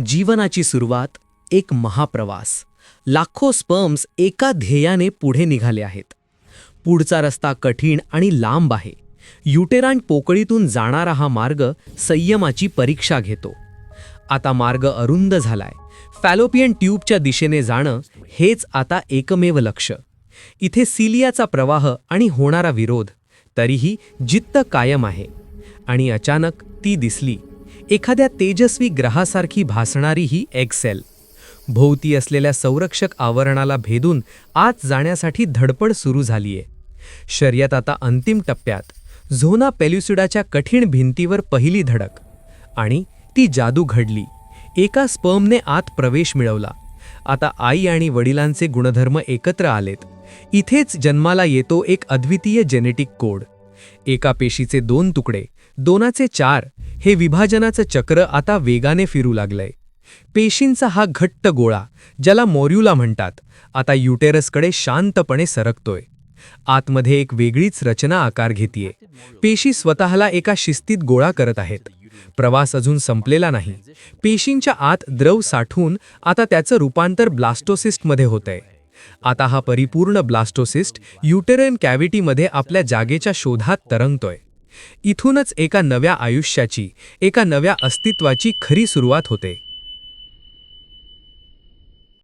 जीवनाची सुरुवात, एक महाप्रवास. लाखो स्पर्म्स एका ध्येयाने पुढे निघाले आहेत. पुढचा रस्ता कठीण आणि लांब आहे. युटेराइन पोकळीतून जाणारा हा मार्ग संयमाची परीक्षा घेतो. आता मार्ग अरुंद झालाय. फॅलोपियन ट्यूबच्या दिशेने जाणं हेच आता एकमेव लक्ष्य. इथे सिलियाचा प्रवाह आणि होणारा विरोध, तरीही जिद्द कायम आहे. आणि अचानक ती दिसली, एखाद्या तेजस्वी ग्रहासारखी भासणारी ही एग सेल. भोवती असलेल्या संरक्षक आवरणाला भेदून आत जाण्यासाठी धडपड सुरू झालीये. शर्यत आता अंतिम टप्प्यात. झोना पेल्युसिडाच्या कठीण भिंतीवर पहिली धडक. आणि ती जादू घडली. एका स्पर्मने आत प्रवेश मिळवला. आता आई आणि वडिलांचे गुणधर्म एकत्र आलेत. इथेच जन्माला येतो एक अद्वितीय जेनेटिक कोड. एका पेशीचे 2 तुकडे, 2चे 4, हे विभाजनाचं चक्र आता वेगाने फिरू लागलंय. पेशींचा हा घट्ट गोळा, ज्याला मॉर्युला म्हणतात, आता युटेरसकडे शांतपणे सरकतोय. आतमध्ये एक वेगळीच रचना आकार घेतीये. पेशी स्वतःला एका शिस्तीत गोळा करत आहेत. प्रवास अजून संपलेला नाही. पेशींच्या आत द्रव साठवून आता त्याचं रूपांतर ब्लास्टोसिस्टमध्ये होतंय. आता हा परिपूर्ण ब्लास्टोसिस्ट युटेराइन कॅव्हिटीमध्ये आपल्या जागेच्या शोधात तरंगतोय. इथूनच एका नव्या आयुष्याची, एका नव्या अस्तित्वाची खरी सुरुवात होते.